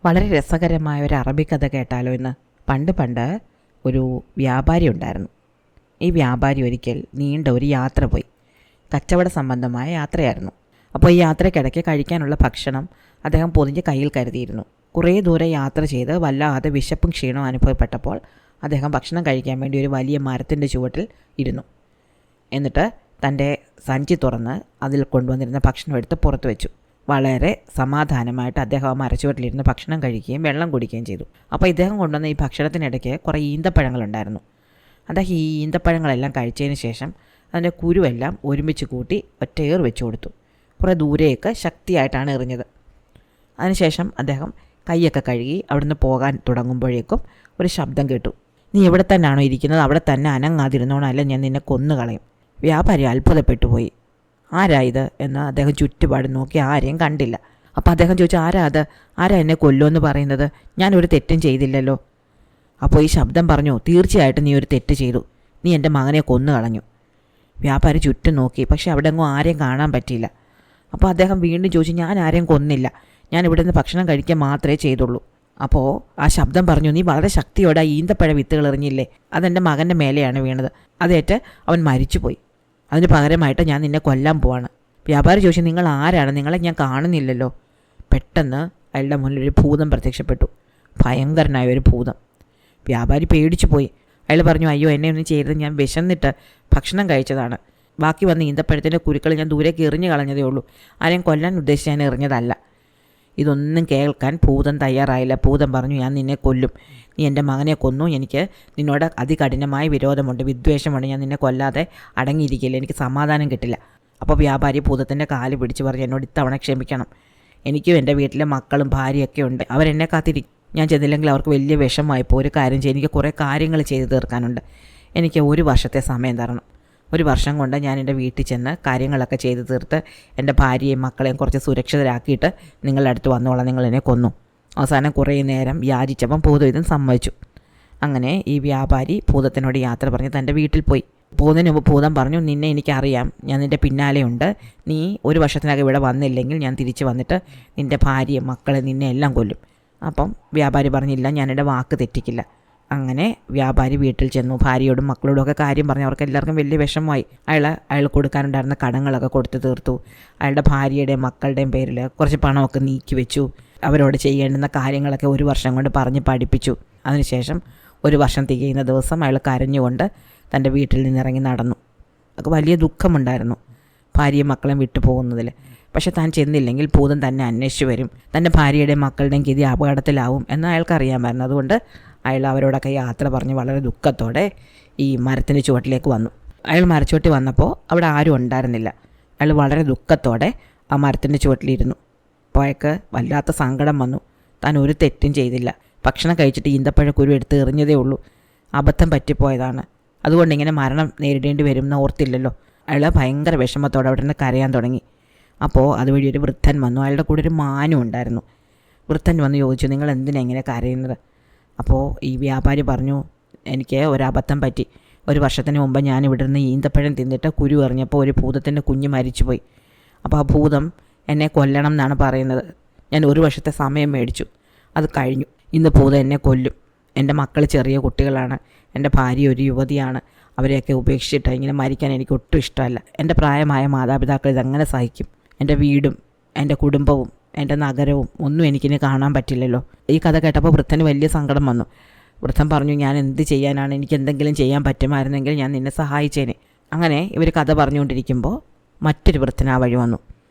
വളരെ രസകരമായ ഒരു അറബി കഥ കേട്ടാലോ ഇന്ന്. പണ്ട് ഒരു വ്യാപാരി ഉണ്ടായിരുന്നു. ഈ വ്യാപാരി ഒരിക്കൽ നീണ്ട ഒരു യാത്ര പോയി. കച്ചവട സംബന്ധമായ യാത്രയായിരുന്നു. അപ്പോൾ ഈ യാത്രയ്ക്കിടയ്ക്ക് കഴിക്കാനുള്ള ഭക്ഷണം അദ്ദേഹം പൊതിഞ്ഞ് കയ്യിൽ കരുതിയിരുന്നു. കുറേ ദൂരെ യാത്ര ചെയ്ത് വല്ലാതെ വിശപ്പും ക്ഷീണവും അനുഭവപ്പെട്ടപ്പോൾ അദ്ദേഹം ഭക്ഷണം കഴിക്കാൻ വേണ്ടി ഒരു വലിയ മരത്തിൻ്റെ ചുവട്ടിൽ ഇരുന്നു. എന്നിട്ട് തൻ്റെ സഞ്ചി തുറന്ന് അതിൽ കൊണ്ടുവന്നിരുന്ന ഭക്ഷണം എടുത്ത് പുറത്ത് വെച്ചു. വളരെ സമാധാനമായിട്ട് അദ്ദേഹം ആ മരച്ചുവട്ടിലിരുന്ന് ഭക്ഷണം കഴിക്കുകയും വെള്ളം കുടിക്കുകയും ചെയ്തു. അപ്പോൾ ഇദ്ദേഹം കൊണ്ടുവന്ന ഈ ഭക്ഷണത്തിനിടയ്ക്ക് കുറേ ഈന്തപ്പഴങ്ങളുണ്ടായിരുന്നു. അദ്ദേഹം ഈ ഈന്തപ്പഴങ്ങളെല്ലാം കഴിച്ചതിന് ശേഷം അതിൻ്റെ കുരുവെല്ലാം ഒരുമിച്ച് കൂട്ടി ഒറ്റയേർ വെച്ചു കൊടുത്തു. കുറേ ദൂരേക്ക് ശക്തിയായിട്ടാണ് എറിഞ്ഞത്. അതിനുശേഷം അദ്ദേഹം കൈയൊക്കെ കഴുകി അവിടുന്ന് പോകാൻ തുടങ്ങുമ്പോഴേക്കും ഒരു ശബ്ദം കേട്ടു. നീ എവിടെ തന്നെയാണോ ഇരിക്കുന്നത് അവിടെ തന്നെ അനങ്ങാതിരുന്നോണം, അല്ല ഞാൻ നിന്നെ കൊന്നുകളയും. വ്യാപാരി അത്ഭുതപ്പെട്ടു പോയി. ആരാ ഇത് എന്ന് അദ്ദേഹം ചുറ്റുപാടും നോക്കി, ആരെയും കണ്ടില്ല. അപ്പോൾ അദ്ദേഹം ചോദിച്ചു, ആരാ എന്നെ കൊല്ലുമെന്ന് പറയുന്നത്? ഞാനൊരു തെറ്റും ചെയ്തില്ലല്ലോ. അപ്പോൾ ഈ ശബ്ദം പറഞ്ഞു, തീർച്ചയായിട്ടും നീ ഒരു തെറ്റ് ചെയ്തു. നീ എൻ്റെ മകനെ കൊന്നു കളഞ്ഞു. വ്യാപാരി ചുറ്റും നോക്കി, പക്ഷെ അവിടെ എങ്ങും ആരെയും കാണാൻ പറ്റിയില്ല. അപ്പോൾ അദ്ദേഹം വീണ്ടും ചോദിച്ചു, ഞാൻ ആരെയും കൊന്നില്ല, ഞാൻ ഇവിടെ നിന്ന് ഭക്ഷണം കഴിക്കാൻ മാത്രമേ ചെയ്തുള്ളൂ. അപ്പോൾ ആ ശബ്ദം പറഞ്ഞു, നീ വളരെ ശക്തിയോടെ ആ ഈന്തപ്പഴ വിത്തുകൾ എറിഞ്ഞില്ലേ, അതെൻ്റെ മകൻ്റെ മേലെയാണ് വീണത്. അതേറ്റ് അവൻ മരിച്ചുപോയി. അതിന് പകരമായിട്ട് ഞാൻ നിന്നെ കൊല്ലാൻ പോവാണ്. വ്യാപാരി ചോദിച്ചു, നിങ്ങൾ ആരാണ്? നിങ്ങളെ ഞാൻ കാണുന്നില്ലല്ലോ. പെട്ടെന്ന് അയാളുടെ മുന്നിൽ ഒരു ഭൂതം പ്രത്യക്ഷപ്പെട്ടു. ഭയങ്കരനായ ഒരു ഭൂതം. വ്യാപാരി പേടിച്ചു പോയി. അയാൾ പറഞ്ഞു, അയ്യോ എന്നെ ഒന്നും ചെയ്തത്, ഞാൻ വിശന്നിട്ട് ഭക്ഷണം കഴിച്ചതാണ്. ബാക്കി വന്ന ഈന്തപ്പഴത്തിൻ്റെ കുരുക്കൾ ഞാൻ ദൂരേക്ക് എറിഞ്ഞു കളഞ്ഞതേ ഉള്ളൂ. ആരെയും കൊല്ലാൻ ഉദ്ദേശിച്ച് ഞാൻ എറിഞ്ഞതല്ല. ഇതൊന്നും കേൾക്കാൻ ഭൂതം തയ്യാറായില്ല. ഭൂതം പറഞ്ഞു, ഞാൻ നിന്നെ കൊല്ലും. നീ എൻ്റെ മകനെ കൊന്നു. എനിക്ക് നിന്നോട് അതികഠിനമായ വിരോധമുണ്ട്, വിദ്വേഷമുണ്ട്. ഞാൻ നിന്നെ കൊല്ലാതെ അടങ്ങിയിരിക്കില്ല, എനിക്ക് സമാധാനം കിട്ടില്ല. അപ്പോൾ വ്യാപാരി ഭൂതത്തിൻ്റെ കാല് പിടിച്ച് പറഞ്ഞു, എന്നോട് ഇത്തവണ ക്ഷമിക്കണം. എനിക്കും എൻ്റെ വീട്ടിലെ മക്കളും ഭാര്യയൊക്കെ ഉണ്ട്, അവരെന്നെ കാത്തിരിക്കും. ഞാൻ ചെന്നില്ലെങ്കിൽ അവർക്ക് വലിയ വിഷമമായിപ്പോൾ. ഒരു കാര്യം ചെയ്യും, എനിക്ക് കുറേ കാര്യങ്ങൾ ചെയ്തു തീർക്കാനുണ്ട്. എനിക്ക് 1 വർഷത്തെ സമയം തരണം. 1 വർഷം കൊണ്ട് ഞാൻ എൻ്റെ വീട്ടിൽ ചെന്ന് കാര്യങ്ങളൊക്കെ ചെയ്തു തീർത്ത് എൻ്റെ ഭാര്യയും മക്കളെയും കുറച്ച് സുരക്ഷിതരാക്കിയിട്ട് നിങ്ങളുടെ അടുത്ത് വന്നോളാം. നിങ്ങൾ എന്നെ കൊന്നു. അവസാനം കുറേ നേരം യാചിച്ചപ്പം ഭൂതം ഇതും സമ്മതിച്ചു. അങ്ങനെ ഈ വ്യാപാരി ഭൂതത്തിനോട് യാത്ര പറഞ്ഞ് തൻ്റെ വീട്ടിൽ പോയി. പോകുന്നതിന് മുമ്പ് ഭൂതം പറഞ്ഞു, നിന്നെ എനിക്കറിയാം, ഞാൻ നിൻ്റെ പിന്നാലെയുണ്ട്. നീ 1 വർഷത്തിനകം ഇവിടെ വന്നില്ലെങ്കിൽ ഞാൻ തിരിച്ച് വന്നിട്ട് നിൻ്റെ ഭാര്യയും മക്കളെ നിന്നെ എല്ലാം കൊല്ലും. അപ്പം വ്യാപാരി പറഞ്ഞില്ല, ഞാൻ എൻ്റെ വാക്ക് തെറ്റിക്കില്ല. അങ്ങനെ വ്യാപാരി വീട്ടിൽ ചെന്നു. ഭാര്യയോടും മക്കളോടും ഒക്കെ കാര്യം പറഞ്ഞു. അവർക്ക് എല്ലാവർക്കും വലിയ വിഷമമായി. അയാൾ കൊടുക്കാനുണ്ടായിരുന്ന കടങ്ങളൊക്കെ കൊടുത്തു തീർത്തു. അയാളുടെ ഭാര്യയുടെയും മക്കളുടെയും പേരിൽ കുറച്ച് പണമൊക്കെ നീക്കി വെച്ചു. അവരോട് ചെയ്യേണ്ടുന്ന കാര്യങ്ങളൊക്കെ 1 വർഷം കൊണ്ട് പറഞ്ഞ് പഠിപ്പിച്ചു. അതിനുശേഷം 1 വർഷം തികയുന്ന ദിവസം അയാൾ കരഞ്ഞുകൊണ്ട് തൻ്റെ വീട്ടിൽ നിന്നിറങ്ങി നടന്നു. ഒക്കെ വലിയ ദുഃഖമുണ്ടായിരുന്നു ഭാര്യയും മക്കളെയും വിട്ടു പോകുന്നതിൽ. പക്ഷെ താൻ ചെന്നില്ലെങ്കിൽ ഭൂതം തന്നെ അന്വേഷിച്ചു വരും, തൻ്റെ ഭാര്യയുടെയും മക്കളുടെയും ഗതി അപകടത്തിലാവും എന്ന് അയാൾക്കറിയാമായിരുന്നു. അതുകൊണ്ട് അയാൾ അവരോടൊക്കെ യാത്ര പറഞ്ഞ് വളരെ ദുഃഖത്തോടെ ഈ മരത്തിൻ്റെ ചുവട്ടിലേക്ക് വന്നു. അയാൾ മരച്ചുവട്ടി വന്നപ്പോൾ അവിടെ ആരും ഉണ്ടായിരുന്നില്ല. അയാൾ വളരെ ദുഃഖത്തോടെ ആ മരത്തിൻ്റെ ചുവട്ടിലിരുന്നു. അപ്പോൾ അയാൾക്ക് വല്ലാത്ത സങ്കടം വന്നു. താൻ ഒരു തെറ്റും ചെയ്തില്ല. ഭക്ഷണം കഴിച്ചിട്ട് ഈന്തപ്പഴക്കുരു എടുത്ത് എറിഞ്ഞതേ ഉള്ളൂ. അബദ്ധം പറ്റിപ്പോയതാണ്. അതുകൊണ്ട് ഇങ്ങനെ മരണം നേരിടേണ്ടി വരും എന്ന് ഓർത്തില്ലല്ലോ. അയാൾ ഭയങ്കര വിഷമത്തോടെ അവിടെ നിന്ന് കരയാൻ തുടങ്ങി. അപ്പോൾ അതുവഴി ഒരു വൃദ്ധൻ വന്നു. അയാളുടെ കൂടെ ഒരു മാനും ഉണ്ടായിരുന്നു. വൃദ്ധൻ വന്ന് ചോദിച്ചു, നിങ്ങൾ എന്തിനാ ഇങ്ങനെ കരയുന്നത്? അപ്പോൾ ഈ വ്യാപാരി പറഞ്ഞു, എനിക്ക് ഒരബദ്ധം പറ്റി. 1 വർഷത്തിന് മുമ്പ് ഞാൻ ഇവിടെ നിന്ന് ഈന്തപ്പഴം തിന്നിട്ട് കുരു എറിഞ്ഞപ്പോൾ ഒരു ഭൂതത്തിൻ്റെ കുഞ്ഞ് മരിച്ചുപോയി. അപ്പോൾ ആ ഭൂതം എന്നെ കൊല്ലണം എന്നാണ് പറയുന്നത്. ഞാൻ 1 വർഷത്തെ സമയം മേടിച്ചു, അത് കഴിഞ്ഞു. ഇന്ന് ഭൂതം എന്നെ കൊല്ലും. എൻ്റെ മക്കൾ ചെറിയ കുട്ടികളാണ്, എൻ്റെ ഭാര്യ ഒരു യുവതിയാണ്. അവരെയൊക്കെ ഉപേക്ഷിച്ചിട്ട് ഇങ്ങനെ മരിക്കാൻ എനിക്ക് ഒട്ടും ഇഷ്ടമല്ല. എൻ്റെ പ്രായമായ മാതാപിതാക്കൾ ഇതെങ്ങനെ സഹിക്കും? എൻ്റെ വീടും എൻ്റെ കുടുംബവും എൻ്റെ നഗരവും ഒന്നും എനിക്കിനി കാണാൻ പറ്റില്ലല്ലോ. ഈ കഥ കേട്ടപ്പോൾ വൃദ്ധന് വലിയ സങ്കടം വന്നു. വൃദ്ധൻ പറഞ്ഞു, ഞാൻ എന്ത് ചെയ്യാനാണ്? എനിക്ക് എന്തെങ്കിലും ചെയ്യാൻ പറ്റുമായിരുന്നെങ്കിൽ ഞാൻ നിന്നെ സഹായിച്ചേനെ. അങ്ങനെ ഇവർ കഥ പറഞ്ഞുകൊണ്ടിരിക്കുമ്പോൾ മറ്റൊരു വൃദ്ധൻ ആ വഴി വന്നു.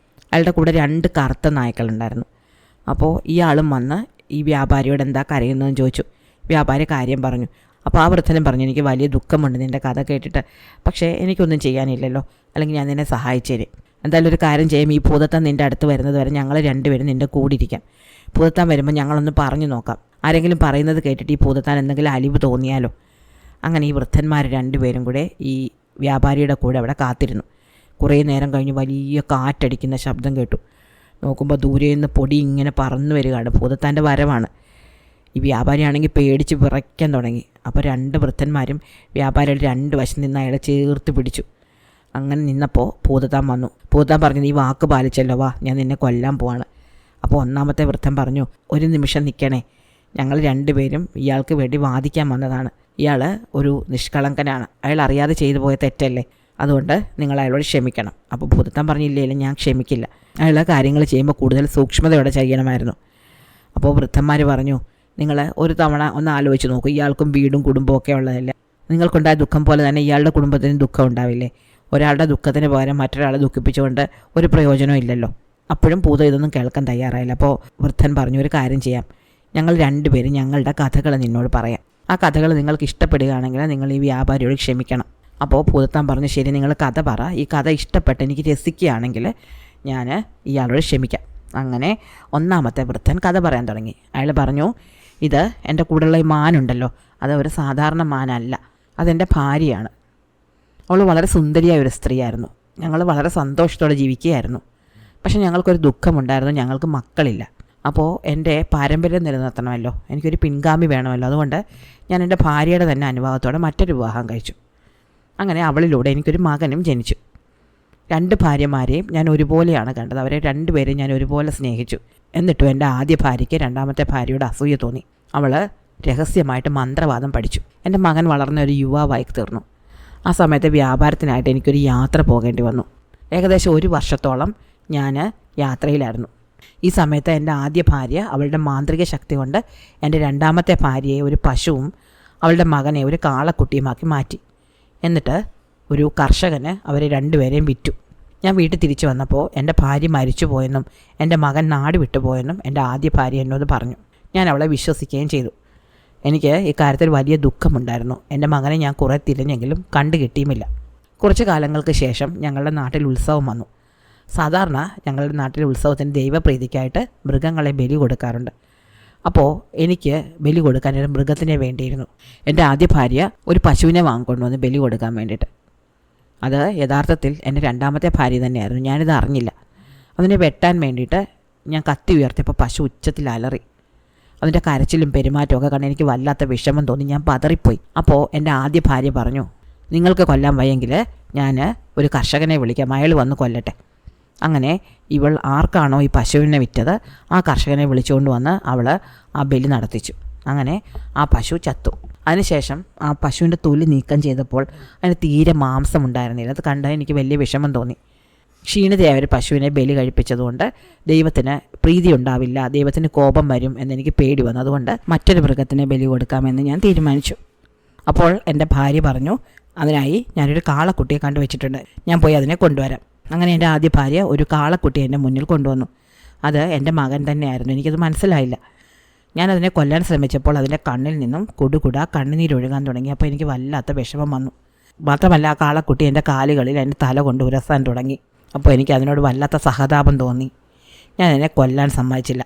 അയാളുടെ കൂടെ 2 കറുത്ത നായ്ക്കളുണ്ടായിരുന്നു. അപ്പോൾ ഇയാളും വന്ന് ഈ വ്യാപാരിയോട് എന്താ കരയുന്നതെന്ന് ചോദിച്ചു. വ്യാപാരി കാര്യം പറഞ്ഞു. അപ്പോൾ ആ വൃദ്ധനും പറഞ്ഞു, എനിക്ക് വലിയ ദുഃഖമുണ്ട് നിൻ്റെ കഥ കേട്ടിട്ട്, പക്ഷേ എനിക്കൊന്നും ചെയ്യാനില്ലല്ലോ, അല്ലെങ്കിൽ ഞാൻ നിന്നെ സഹായിച്ചേനെ. എന്തായാലും ഒരു കാര്യം ചെയ്യും, ഈ ഭൂതത്താൻ നിൻ്റെ അടുത്ത് വരുന്നത് വരെ ഞങ്ങൾ 2 പേരും നിൻ്റെ കൂടിയിരിക്കാം. ഭൂതത്താൻ വരുമ്പോൾ ഞങ്ങളൊന്ന് പറഞ്ഞു നോക്കാം. ആരെങ്കിലും പറയുന്നത് കേട്ടിട്ട് ഈ ഭൂതത്താൻ എന്തെങ്കിലും അലിവ് തോന്നിയാലോ. അങ്ങനെ ഈ വൃദ്ധന്മാർ 2 പേരും കൂടെ ഈ വ്യാപാരിയുടെ കൂടെ അവിടെ കാത്തിരുന്നു. കുറേ നേരം കഴിഞ്ഞ് വലിയ കാറ്റടിക്കുന്ന ശബ്ദം കേട്ടു. നോക്കുമ്പോൾ ദൂരെ നിന്ന് പൊടി ഇങ്ങനെ പറന്നു വരികയാണ്. ഭൂതത്താൻ്റെ വരവാണ്. ഈ വ്യാപാരിയാണെങ്കിൽ പേടിച്ച് വിറയ്ക്കാൻ തുടങ്ങി. അപ്പോൾ 2 വൃദ്ധന്മാരും വ്യാപാരിയുടെ 2 വശം നിന്ന് അയാളെ ചേർത്ത് പിടിച്ചു. അങ്ങനെ നിന്നപ്പോൾ ഭൂതത്താൻ വന്നു. ഭൂതത്താൻ പറഞ്ഞു, നീ വാക്ക് പാലിച്ചല്ലോ, വാ, ഞാൻ നിന്നെ കൊല്ലാൻ പോവാണ്. അപ്പോൾ ഒന്നാമത്തെ വൃദ്ധൻ പറഞ്ഞു, ഒരു നിമിഷം നിൽക്കണേ, ഞങ്ങൾ രണ്ടുപേരും ഇയാൾക്ക് വേണ്ടി വാദിക്കാൻ വന്നതാണ്. ഇയാൾ ഒരു നിഷ്കളങ്കനാണ്, അയാൾ അറിയാതെ ചെയ്തു പോയ തെറ്റല്ലേ, അതുകൊണ്ട് നിങ്ങൾ അയാളോട് ക്ഷമിക്കണം. അപ്പോൾ ഭൂതത്താൻ പറഞ്ഞില്ലേ, ഞാൻ ക്ഷമിക്കില്ല, അയാൾ കാര്യങ്ങൾ ചെയ്യുമ്പോൾ കൂടുതൽ സൂക്ഷ്മതയോടെ ചെയ്യണമായിരുന്നു. അപ്പോൾ വൃദ്ധന്മാർ പറഞ്ഞു, നിങ്ങൾ ഒരു തവണ ഒന്ന് ആലോചിച്ച് നോക്കൂ, ഇയാൾക്കും വീടും കുടുംബവും ഒക്കെ ഉള്ളതല്ലേ, നിങ്ങൾക്കുണ്ടായ ദുഃഖം പോലെ തന്നെ ഇയാളുടെ കുടുംബത്തിന് ദുഃഖം ഉണ്ടാവില്ലേ? ഒരാളുടെ ദുഃഖത്തിന് പകരം മറ്റൊരാളെ ദുഃഖിപ്പിച്ചുകൊണ്ട് ഒരു പ്രയോജനം ഇല്ലല്ലോ. അപ്പോഴും ഭൂതം ഇതൊന്നും കേൾക്കാൻ തയ്യാറായില്ല. അപ്പോൾ വൃദ്ധൻ പറഞ്ഞു, ഒരു കാര്യം ചെയ്യാം, ഞങ്ങൾ രണ്ടുപേരും ഞങ്ങളുടെ കഥകൾ നിന്നോട് പറയാം. ആ കഥകൾ നിങ്ങൾക്ക് ഇഷ്ടപ്പെടുകയാണെങ്കിൽ നിങ്ങൾ ഈ വ്യാപാരിയോട് ക്ഷമിക്കണം. അപ്പോൾ ഭൂതത്താൻ പറഞ്ഞു, ശരി, നിങ്ങൾ കഥ പറ, ഈ കഥ ഇഷ്ടപ്പെട്ട് എനിക്ക് രസിക്കുകയാണെങ്കിൽ ഞാൻ ഇയാളോട് ക്ഷമിക്കാം. അങ്ങനെ ഒന്നാമത്തെ വൃദ്ധൻ കഥ പറയാൻ തുടങ്ങി. അയാൾ പറഞ്ഞു, ഇത് എൻ്റെ കൂടെയുള്ള ഈ മാനുണ്ടല്ലോ, അത് ഒരു സാധാരണ മാനല്ല, അതെൻ്റെ ഭാര്യയാണ്. അവൾ വളരെ സുന്ദരിയായ ഒരു സ്ത്രീയായിരുന്നു. ഞങ്ങൾ വളരെ സന്തോഷത്തോടെ ജീവിക്കുകയായിരുന്നു. പക്ഷേ ഞങ്ങൾക്കൊരു ദുഃഖമുണ്ടായിരുന്നു, ഞങ്ങൾക്ക് മക്കളില്ല. അപ്പോൾ എൻ്റെ പാരമ്പര്യം നിലനിർത്തണമല്ലോ, എനിക്കൊരു പിൻഗാമി വേണമല്ലോ, അതുകൊണ്ട് ഞാൻ എൻ്റെ ഭാര്യയുടെ തന്നെ അനുവാദത്തോടെ മറ്റൊരു വിവാഹം കഴിച്ചു. അങ്ങനെ അവളിലൂടെ എനിക്കൊരു മകനും ജനിച്ചു. 2 ഭാര്യമാരെയും ഞാൻ ഒരുപോലെയാണ് കണ്ടത്, അവരെ രണ്ടുപേരെയും ഞാൻ ഒരുപോലെ സ്നേഹിച്ചു. എന്നിട്ടും എൻ്റെ ആദ്യ ഭാര്യയ്ക്ക് രണ്ടാമത്തെ ഭാര്യയുടെ അസൂയ തോന്നി. അവൾ രഹസ്യമായിട്ട് മന്ത്രവാദം പഠിച്ചു. എൻ്റെ മകൻ വളർന്ന ഒരു യുവാവായി തീർന്നു. ആ സമയത്ത് വ്യാപാരത്തിനായിട്ട് എനിക്കൊരു യാത്ര പോകേണ്ടി വന്നു. ഏകദേശം 1 വർഷത്തോളം ഞാൻ യാത്രയിലായിരുന്നു. ഈ സമയത്ത് എൻ്റെ ആദ്യ ഭാര്യ അവളുടെ മാന്ത്രിക ശക്തി കൊണ്ട് എൻ്റെ രണ്ടാമത്തെ ഭാര്യയെ ഒരു പശുവും അവളുടെ മകനെ ഒരു കാളക്കുട്ടിയുമാക്കി മാറ്റി. എന്നിട്ട് ഒരു കർഷകന് അവരെ രണ്ടുപേരെയും വിറ്റു. ഞാൻ വീട്ടിൽ തിരിച്ചു വന്നപ്പോൾ എൻ്റെ ഭാര്യ മരിച്ചു പോയെന്നും എൻ്റെ മകൻ നാട് വിട്ടുപോയെന്നും എൻ്റെ ആദ്യ ഭാര്യ എന്നോട് പറഞ്ഞു. ഞാൻ അവളെ വിശ്വസിക്കുകയും ചെയ്തു. എനിക്ക് ഇക്കാര്യത്തിൽ വലിയ ദുഃഖമുണ്ടായിരുന്നു. എൻ്റെ മകനെ ഞാൻ കുറേ തിരഞ്ഞെങ്കിലും കണ്ടു കിട്ടിയുമില്ല. കുറച്ച് കാലങ്ങൾക്ക് ശേഷം ഞങ്ങളുടെ നാട്ടിൽ ഉത്സവം വന്നു. സാധാരണ ഞങ്ങളുടെ നാട്ടിലെ ഉത്സവത്തിന് ദൈവപ്രീതിക്കായിട്ട് മൃഗങ്ങളെ ബലി കൊടുക്കാറുണ്ട്. അപ്പോൾ എനിക്ക് ബലി കൊടുക്കാൻ ഒരു മൃഗത്തിനെ വേണ്ടിയിരുന്നു. എൻ്റെ ആദ്യ ഭാര്യ ഒരു പശുവിനെ വാങ്ങിക്കൊണ്ടുവന്ന് ബലി കൊടുക്കാൻ വേണ്ടിയിട്ട്. അത് യഥാർത്ഥത്തിൽ എൻ്റെ രണ്ടാമത്തെ ഭാര്യ തന്നെയായിരുന്നു. ഞാനിത് അറിഞ്ഞില്ല. അതിനെ വെട്ടാൻ വേണ്ടിയിട്ട് ഞാൻ കത്തി ഉയർത്തിയപ്പോൾ പശു ഉച്ചത്തിൽ അലറി. അതിൻ്റെ കരച്ചിലും പെരുമാറ്റമൊക്കെ കണ്ട് എനിക്ക് വല്ലാത്ത വിഷമം തോന്നി. ഞാൻ പതറിപ്പോയി. അപ്പോൾ എൻ്റെ ആദ്യ ഭാര്യ പറഞ്ഞു, നിങ്ങൾക്ക് കൊല്ലാൻ വയ്യെങ്കിൽ ഞാൻ ഒരു കർഷകനെ വിളിക്കാം, അയാൾ വന്ന് കൊല്ലട്ടെ. അങ്ങനെ ഇവൾ ആർക്കാണോ ഈ പശുവിനെ വിറ്റത് ആ കർഷകനെ വിളിച്ചുകൊണ്ട് വന്ന് അവൾ ആ ബലി നടത്തിച്ചു. അങ്ങനെ ആ പശു ചത്തു. അതിനുശേഷം ആ പശുവിൻ്റെ തൊലി നീക്കം ചെയ്തപ്പോൾ അതിന് തീരെ മാംസം ഉണ്ടായിരുന്നില്ല. അത് കണ്ടാൽ എനിക്ക് വലിയ വിഷമം തോന്നി. ക്ഷീണിതയായ ഒരു പശുവിനെ ബലി കഴിപ്പിച്ചതുകൊണ്ട് ദൈവത്തിന് പ്രീതി ഉണ്ടാവില്ല, ദൈവത്തിന് കോപം വരും എന്നെനിക്ക് പേടി വന്നു. അതുകൊണ്ട് മറ്റൊരു മൃഗത്തിനെ ബലി കൊടുക്കാമെന്ന് ഞാൻ തീരുമാനിച്ചു. അപ്പോൾ എൻ്റെ ഭാര്യ പറഞ്ഞു, അതിനായി ഞാനൊരു കാളക്കുട്ടിയെ കണ്ടുവച്ചിട്ടുണ്ട്, ഞാൻ പോയി അതിനെ കൊണ്ടുവരാം. അങ്ങനെ എൻ്റെ ആദ്യ ഭാര്യ ഒരു കാളക്കുട്ടി എൻ്റെ മുന്നിൽ കൊണ്ടുവന്നു. അത് എൻ്റെ മകൻ തന്നെയായിരുന്നു. എനിക്കത് മനസ്സിലായില്ല. ഞാനതിനെ കൊല്ലാൻ ശ്രമിച്ചപ്പോൾ അതിൻ്റെ കണ്ണിൽ നിന്നും കുടുകുട കണ്ണുനീരൊഴുകാൻ തുടങ്ങി. അപ്പോൾ എനിക്ക് വല്ലാത്ത വിഷമം വന്നു. മാത്രമല്ല ആ കാളക്കുട്ടി എൻ്റെ കാലുകളിൽ എൻ്റെ തല കൊണ്ട് ഉരസാൻ തുടങ്ങി. അപ്പോൾ എനിക്ക് അതിനോട് വല്ലാത്ത സഹതാപം തോന്നി. ഞാൻ അതിനെ കൊല്ലാൻ സമ്മതിച്ചില്ല.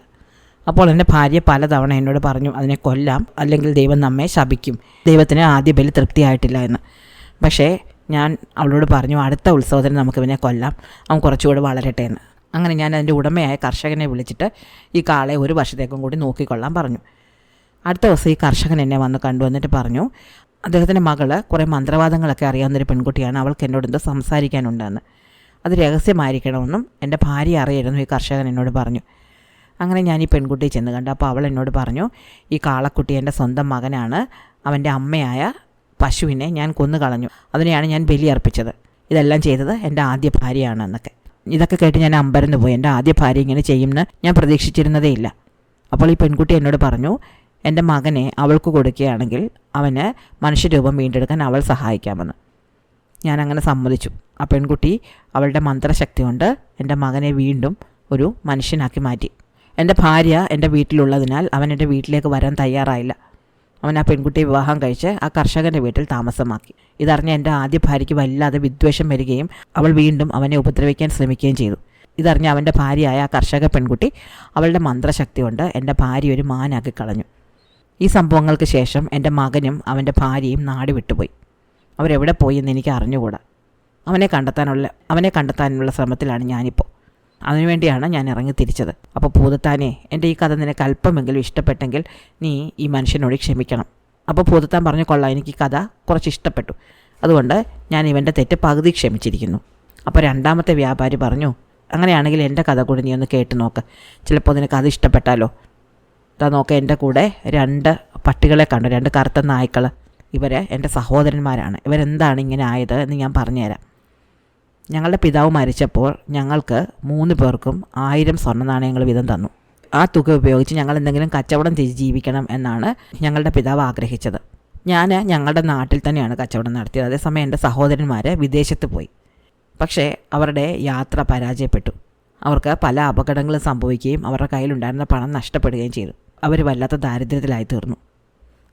അപ്പോൾ എൻ്റെ ഭാര്യ പലതവണ എന്നോട് പറഞ്ഞു, അതിനെ കൊല്ലാം, അല്ലെങ്കിൽ ദൈവം നമ്മെ ശപിക്കും, ദൈവത്തിന് ആദ്യ ബലി തൃപ്തിയായിട്ടില്ല എന്ന്. പക്ഷേ ഞാൻ അവളോട് പറഞ്ഞു, അടുത്ത ഉത്സവത്തിന് നമുക്ക് ഇവനെ കൊല്ലാം, അവൻ കുറച്ചുകൂടി വളരട്ടെ എന്ന്. അങ്ങനെ ഞാൻ അതിൻ്റെ ഉടമയായ കർഷകനെ വിളിച്ചിട്ട് ഈ കാളയെ 1 വർഷത്തേക്കും കൂടി നോക്കിക്കൊള്ളാൻ പറഞ്ഞു. അടുത്ത ദിവസം ഈ കർഷകൻ എന്നെ വന്ന് കണ്ടുവന്നിട്ട് പറഞ്ഞു, അദ്ദേഹത്തിൻ്റെ മകൾ കുറേ മന്ത്രവാദങ്ങളൊക്കെ അറിയാവുന്നൊരു പെൺകുട്ടിയാണ്, അവൾക്ക് എന്നോട് എന്തോ സംസാരിക്കാനുണ്ടെന്ന്, അത് രഹസ്യമായിരിക്കണമെന്നും എൻ്റെ ഭാര്യ അറിയരുന്നു ഈ കർഷകൻ എന്നോട് പറഞ്ഞു. അങ്ങനെ ഞാൻ ഈ പെൺകുട്ടിയെ ചെന്ന് കണ്ടു. അപ്പോൾ അവൾ എന്നോട് പറഞ്ഞു, ഈ കാളക്കുട്ടി എൻ്റെ സ്വന്തം മകനാണ്, അവൻ്റെ അമ്മയായ പശുവിനെ ഞാൻ കൊന്നു കളഞ്ഞു, അതിനെയാണ് ഞാൻ ബലി അർപ്പിച്ചത്, ഇതെല്ലാം ചെയ്തത് എൻ്റെ ആദ്യ ഭാര്യയാണ് എന്നൊക്കെ. ഇതൊക്കെ കേട്ട് ഞാൻ അമ്പരന്ന് പോയി. എൻ്റെ ആദ്യ ഭാര്യ ഇങ്ങനെ ചെയ്യുമെന്ന് ഞാൻ പ്രതീക്ഷിച്ചിരുന്നതേ ഇല്ല. അപ്പോൾ ഈ പെൺകുട്ടി എന്നോട് പറഞ്ഞു, എൻ്റെ മകനെ അവൾക്ക് കൊടുക്കുകയാണെങ്കിൽ അവന് മനുഷ്യരൂപം വീണ്ടെടുക്കാൻ അവൾ സഹായിക്കാമെന്ന്. ഞാനങ്ങനെ സമ്മതിച്ചു. ആ പെൺകുട്ടി അവളുടെ മന്ത്രശക്തി കൊണ്ട് എൻ്റെ മകനെ വീണ്ടും ഒരു മനുഷ്യനാക്കി മാറ്റി. എൻ്റെ ഭാര്യ എൻ്റെ വീട്ടിലുള്ളതിനാൽ അവൻ എൻ്റെ വീട്ടിലേക്ക് വരാൻ തയ്യാറായില്ല. അവൻ ആ പെൺകുട്ടിയെ വിവാഹം കഴിച്ച് ആ കർഷകൻ്റെ വീട്ടിൽ താമസമാക്കി. ഇതറിഞ്ഞ് എൻ്റെ ആദ്യ ഭാര്യയ്ക്ക് വല്ലാതെ വിദ്വേഷം വരികയും അവൾ വീണ്ടും അവനെ ഉപദ്രവിക്കാൻ ശ്രമിക്കുകയും ചെയ്തു. ഇതറിഞ്ഞ് അവൻ്റെ ഭാര്യയായ ആ കർഷക പെൺകുട്ടി അവളുടെ മന്ത്രശക്തി കൊണ്ട് എൻ്റെ ഭാര്യ ഒരു മാനാക്കി കളഞ്ഞു. ഈ സംഭവങ്ങൾക്ക് ശേഷം എൻ്റെ മകനും അവൻ്റെ ഭാര്യയും നാട് വിട്ടുപോയി. അവരെവിടെ പോയി എന്ന് എനിക്ക് അറിഞ്ഞുകൂടാ. അവനെ കണ്ടെത്താനുള്ള ശ്രമത്തിലാണ് ഞാനിപ്പോൾ. അതിനുവേണ്ടിയാണ് ഞാൻ ഇറങ്ങി തിരിച്ചത്. അപ്പോൾ ഭൂതത്താനെ, എൻ്റെ ഈ കഥ നിനക്ക് അല്പമെങ്കിലും ഇഷ്ടപ്പെട്ടെങ്കിൽ നീ ഈ മനുഷ്യനോട് ക്ഷമിക്കണം. അപ്പോൾ ഭൂതത്താൻ പറഞ്ഞു, കൊള്ളാം, എനിക്ക് ഈ കഥ കുറച്ച് ഇഷ്ടപ്പെട്ടു, അതുകൊണ്ട് ഞാൻ ഇവൻ്റെ തെറ്റ് പകുതി ക്ഷമിച്ചിരിക്കുന്നു. അപ്പോൾ രണ്ടാമത്തെ വ്യാപാരി പറഞ്ഞു, അങ്ങനെയാണെങ്കിൽ എൻ്റെ കഥ കൂടി നീ ഒന്ന് കേട്ട് നോക്ക്, ചിലപ്പോൾ നിനക്ക് അത് ഇഷ്ടപ്പെട്ടാലോ. ഇതാ നോക്ക്, എൻ്റെ കൂടെ 2 പട്ടികളെ കണ്ടു, 2 കറുത്ത നായ്ക്കൾ. ഇവർ എൻ്റെ സഹോദരന്മാരാണ്. ഇവരെന്താണ് ഇങ്ങനെ ആയത് എന്ന് ഞാൻ പറഞ്ഞുതരാം. ഞങ്ങളുടെ പിതാവ് മരിച്ചപ്പോൾ ഞങ്ങൾക്ക് 3 പേർക്കും 1000 സ്വർണ്ണ നാണയങ്ങൾ വീതം തന്നു. ആ തുക ഉപയോഗിച്ച് ഞങ്ങൾ എന്തെങ്കിലും കച്ചവടം ചെയ്ത് ജീവിക്കണം എന്നാണ് ഞങ്ങളുടെ പിതാവ് ആഗ്രഹിച്ചത്. ഞാൻ ഞങ്ങളുടെ നാട്ടിൽ തന്നെയാണ് കച്ചവടം നടത്തിയത്. അതേസമയം എൻ്റെ സഹോദരന്മാർ വിദേശത്ത് പോയി. പക്ഷേ അവരുടെ യാത്ര പരാജയപ്പെട്ടു. അവർക്ക് പല അപകടങ്ങളും സംഭവിക്കുകയും അവരുടെ കയ്യിലുണ്ടായിരുന്ന പണം നഷ്ടപ്പെടുകയും ചെയ്തു. അവർ വല്ലാത്ത ദാരിദ്ര്യത്തിലായി തീർന്നു.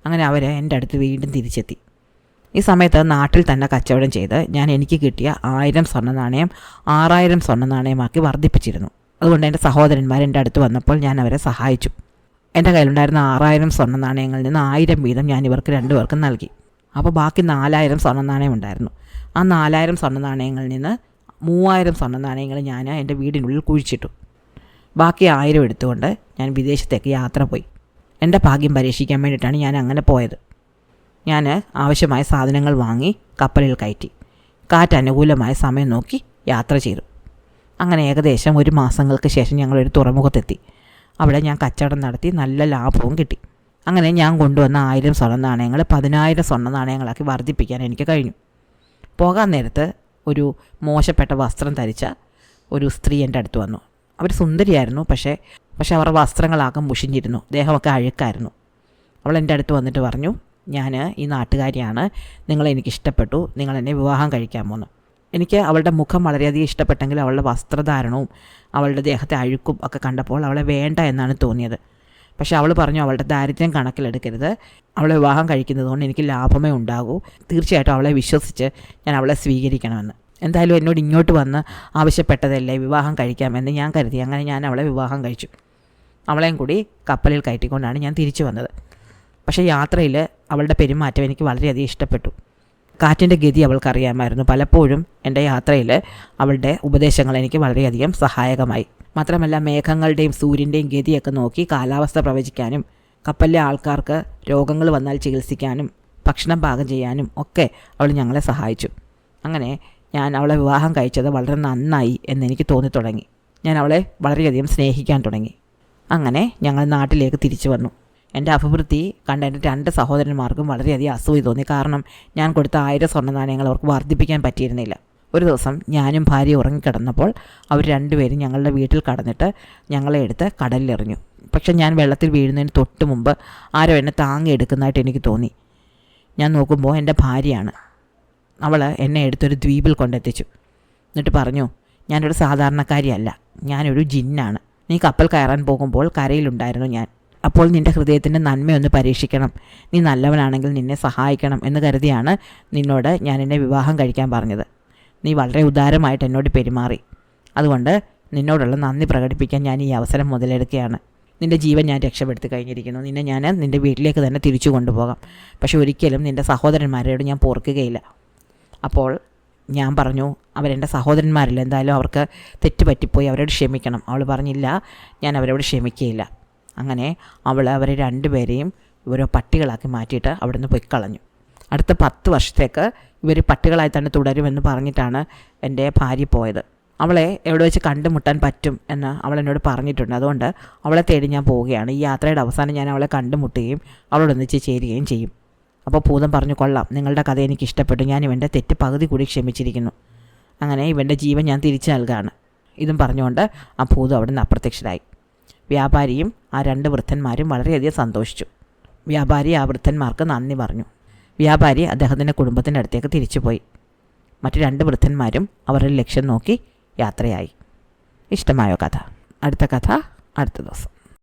അങ്ങനെ അവർ എൻ്റെ അടുത്ത് വീണ്ടും തിരിച്ചെത്തി. ഈ സമയത്ത് നാട്ടിൽ തന്നെ കച്ചവടം ചെയ്ത് ഞാൻ എനിക്ക് കിട്ടിയ 1000 സ്വർണ്ണ നാണയം 6000 സ്വർണ്ണ നാണയമാക്കി വർദ്ധിപ്പിച്ചിരുന്നു. അതുകൊണ്ട് എൻ്റെ സഹോദരന്മാർ എൻ്റെ അടുത്ത് വന്നപ്പോൾ ഞാൻ അവരെ സഹായിച്ചു. എൻ്റെ കയ്യിലുണ്ടായിരുന്ന 6000 സ്വർണ്ണ നാണയങ്ങളിൽ നിന്ന് 1000 വീതം ഞാൻ ഇവർക്ക് 2 പേർക്കും നൽകി. അപ്പോൾ ബാക്കി 4000 സ്വർണ്ണ നാണയം ഉണ്ടായിരുന്നു. ആ 4000 സ്വർണ്ണ നാണയങ്ങളിൽ നിന്ന് 3000 സ്വർണ്ണ നാണയങ്ങൾ ഞാൻ എൻ്റെ വീടിനുള്ളിൽ കുഴിച്ചിട്ടു. ബാക്കി 1000 എടുത്തുകൊണ്ട് ഞാൻ വിദേശത്തേക്ക് യാത്ര പോയി. എൻ്റെ ഭാഗ്യം പരീക്ഷിക്കാൻ വേണ്ടിയിട്ടാണ് ഞാൻ അങ്ങനെ പോയത്. ഞാൻ ആവശ്യമായ സാധനങ്ങൾ വാങ്ങി കപ്പലിൽ കയറ്റി കാറ്റ് അനുകൂലമായ സമയം നോക്കി യാത്ര ചെയ്തു. അങ്ങനെ ഏകദേശം 1 മാസങ്ങൾക്ക് ശേഷം ഞങ്ങളൊരു തുറമുഖത്തെത്തി. അവിടെ ഞാൻ കച്ചവടം നടത്തി നല്ല ലാഭവും കിട്ടി. അങ്ങനെ ഞാൻ കൊണ്ടുവന്ന 1000 സ്വർണ്ണ നാണയങ്ങൾ 10000 സ്വർണ്ണ നാണയങ്ങളാക്കി വർദ്ധിപ്പിക്കാൻ എനിക്ക് കഴിഞ്ഞു. പോകാൻ നേരത്ത് ഒരു മോശപ്പെട്ട വസ്ത്രം ധരിച്ച ഒരു സ്ത്രീ എൻ്റെ അടുത്ത് വന്നു. അവർ സുന്ദരിയായിരുന്നു, പക്ഷേ അവരുടെ വസ്ത്രങ്ങളാകെ മുഷിഞ്ഞിരുന്നു, ദേഹമൊക്കെ അഴുക്കായിരുന്നു. അവൾ എൻ്റെ അടുത്ത് വന്നിട്ട് പറഞ്ഞു, ഞാൻ ഈ നാട്ടുകാരിയാണ്, നിങ്ങളെനിക്കിഷ്ടപ്പെട്ടു, നിങ്ങളെന്നെ വിവാഹം കഴിക്കാമോന്ന്. എനിക്ക് അവളുടെ മുഖം വളരെയധികം ഇഷ്ടപ്പെട്ടെങ്കിൽ അവളുടെ വസ്ത്രധാരണവും അവളുടെ ദേഹത്തെ അഴുക്കും ഒക്കെ കണ്ടപ്പോൾ അവളെ വേണ്ട എന്നാണ് തോന്നിയത്. പക്ഷേ അവൾ പറഞ്ഞു, അവളുടെ ദാരിദ്ര്യം കണക്കിലെടുക്കരുത്, അവളെ വിവാഹം കഴിക്കുന്നത് കൊണ്ട് എനിക്ക് ലാഭമേ ഉണ്ടാകൂ, തീർച്ചയായിട്ടും അവളെ വിശ്വസിച്ച് ഞാൻ അവളെ സ്വീകരിക്കണമെന്ന്. എന്തായാലും എന്നോട് ഇങ്ങോട്ട് വന്ന് ആവശ്യപ്പെട്ടതല്ലേ, വിവാഹം കഴിക്കാമെന്ന് ഞാൻ കരുതി. അങ്ങനെ ഞാൻ അവളെ വിവാഹം കഴിച്ചു. അവളെയും കൂടി കപ്പലിൽ കയറ്റിക്കൊണ്ടാണ് ഞാൻ തിരിച്ചു വന്നത്. പക്ഷേ യാത്രയിൽ അവളുടെ പെരുമാറ്റം എനിക്ക് വളരെയധികം ഇഷ്ടപ്പെട്ടു. കാറ്റിൻ്റെ ഗതി അവൾക്കറിയാമായിരുന്നു. പലപ്പോഴും എൻ്റെ യാത്രയിൽ അവളുടെ ഉപദേശങ്ങൾ എനിക്ക് വളരെയധികം സഹായകമായി. മാത്രമല്ല, മേഘങ്ങളുടെയും സൂര്യൻ്റെയും ഗതിയൊക്കെ നോക്കി കാലാവസ്ഥ പ്രവചിക്കാനും കപ്പലിലെ ആൾക്കാർക്ക് രോഗങ്ങൾ വന്നാൽ ചികിത്സിക്കാനും ഭക്ഷണം പാകം ചെയ്യാനും ഒക്കെ അവൾ ഞങ്ങളെ സഹായിച്ചു. അങ്ങനെ ഞാൻ അവളെ വിവാഹം കഴിച്ചത് വളരെ നന്നായി എന്നെനിക്ക് തോന്നിത്തുടങ്ങി. ഞാൻ അവളെ വളരെയധികം സ്നേഹിക്കാൻ തുടങ്ങി. അങ്ങനെ ഞങ്ങൾ നാട്ടിലേക്ക് തിരിച്ചു വന്നു. എൻ്റെ അഭിവൃദ്ധി കണ്ട എൻ്റെ 2 സഹോദരന്മാർക്കും വളരെയധികം അസൂയ തോന്നി. കാരണം ഞാൻ കൊടുത്ത 1000 സ്വർണ്ണ നാണയങ്ങൾ അവർക്ക് വർദ്ധിപ്പിക്കാൻ പറ്റിയിരുന്നില്ല. ഒരു ദിവസം ഞാനും ഭാര്യ ഉറങ്ങിക്കിടന്നപ്പോൾ അവർ 2 പേരും ഞങ്ങളുടെ വീട്ടിൽ കടന്നിട്ട് ഞങ്ങളെ എടുത്ത് കടലിലെറിഞ്ഞു. പക്ഷെ ഞാൻ വെള്ളത്തിൽ വീഴുന്നതിന് തൊട്ട് മുമ്പ് ആരോ എന്നെ താങ്ങി എടുക്കുന്നതായിട്ട് എനിക്ക് തോന്നി. ഞാൻ നോക്കുമ്പോൾ എൻ്റെ ഭാര്യയാണ്. അവൾ എന്നെ എടുത്തൊരു ദ്വീപിൽ കൊണ്ടെത്തിച്ചു. എന്നിട്ട് പറഞ്ഞു, ഞാനൊരു സാധാരണക്കാരിയല്ല, ഞാനൊരു ജിന്നാണ്. നീ കപ്പൽ കയറാൻ പോകുമ്പോൾ കരയിലുണ്ടായിരുന്നു ഞാൻ. അപ്പോൾ നിൻ്റെ ഹൃദയത്തിൻ്റെ നന്മയൊന്ന് പരീക്ഷിക്കണം, നീ നല്ലവനാണെങ്കിൽ നിന്നെ സഹായിക്കണം എന്ന് കരുതിയാണ് നിന്നോട് ഞാൻ എന്നെ വിവാഹം കഴിക്കാൻ പറഞ്ഞത്. നീ വളരെ ഉദാരമായിട്ട് എന്നോട് പെരുമാറി. അതുകൊണ്ട് നിന്നോടുള്ള നന്ദി പ്രകടിപ്പിക്കാൻ ഞാൻ ഈ അവസരം മുതലെടുക്കുകയാണ്. നിൻ്റെ ജീവൻ ഞാൻ രക്ഷപ്പെടുത്തി കഴിഞ്ഞിരിക്കുന്നു. നിന്നെ ഞാൻ നിൻ്റെ വീട്ടിലേക്ക് തന്നെ തിരിച്ചു കൊണ്ടുപോകാം. പക്ഷെ ഒരിക്കലും നിൻ്റെ സഹോദരന്മാരോട് ഞാൻ പൊറുക്കുകയില്ല. അപ്പോൾ ഞാൻ പറഞ്ഞു, അവരെൻ്റെ സഹോദരന്മാരില്ല, എന്തായാലും അവർക്ക് തെറ്റ് പറ്റിപ്പോയി, അവരോട് ക്ഷമിക്കണം. അവൾ പറഞ്ഞില്ല, ഞാൻ അവരോട് ക്ഷമിക്കുകയില്ല. അങ്ങനെ അവൾ അവരെ 2 പേരെയും ഓരോ പട്ടികളാക്കി മാറ്റിയിട്ട് അവിടുന്ന് പോയി കളഞ്ഞു. അടുത്ത 10 വർഷത്തേക്ക് ഇവർ പട്ടികളായി തന്നെ തുടരുമെന്ന് പറഞ്ഞിട്ടാണ് എൻ്റെ ഭാര്യ പോയത്. അവളെ എവിടെ വെച്ച് കണ്ടുമുട്ടാൻ പറ്റും എന്ന് അവൾ എന്നോട് പറഞ്ഞിട്ടുണ്ട്. അതുകൊണ്ട് അവളെ തേടി ഞാൻ പോവുകയാണ്. ഈ യാത്രയുടെ അവസാനം ഞാൻ അവളെ കണ്ടുമുട്ടുകയും അവളോടൊന്നിച്ച് ചേരുകയും ചെയ്യും. അപ്പോൾ ഭൂതം പറഞ്ഞു, കൊള്ളാം, നിങ്ങളുടെ കഥ എനിക്ക് ഇഷ്ടപ്പെട്ടു, ഞാൻ ഇവൻ്റെ തെറ്റ് പകുതി കൂടി ക്ഷമിച്ചിരിക്കുന്നു. അങ്ങനെ ഇവൻ്റെ ജീവൻ ഞാൻ തിരിച്ചു നൽകുകയാണ്. ഇതും പറഞ്ഞുകൊണ്ട് ആ ഭൂതം അവിടെ നിന്ന് അപ്രത്യക്ഷരായി. വ്യാപാരിയും ആ 2 വൃദ്ധന്മാരും വളരെയധികം സന്തോഷിച്ചു. വ്യാപാരി ആ വൃദ്ധന്മാർക്ക് നന്ദി പറഞ്ഞു. വ്യാപാരി അദ്ദേഹത്തിൻ്റെ കുടുംബത്തിൻ്റെ അടുത്തേക്ക് തിരിച്ചുപോയി. മറ്റു 2 വൃദ്ധന്മാരും അവരുടെ ലക്ഷ്യം നോക്കി യാത്രയായി. ഇഷ്ടമായോ കഥ? അടുത്ത കഥ അടുത്ത ദിവസം.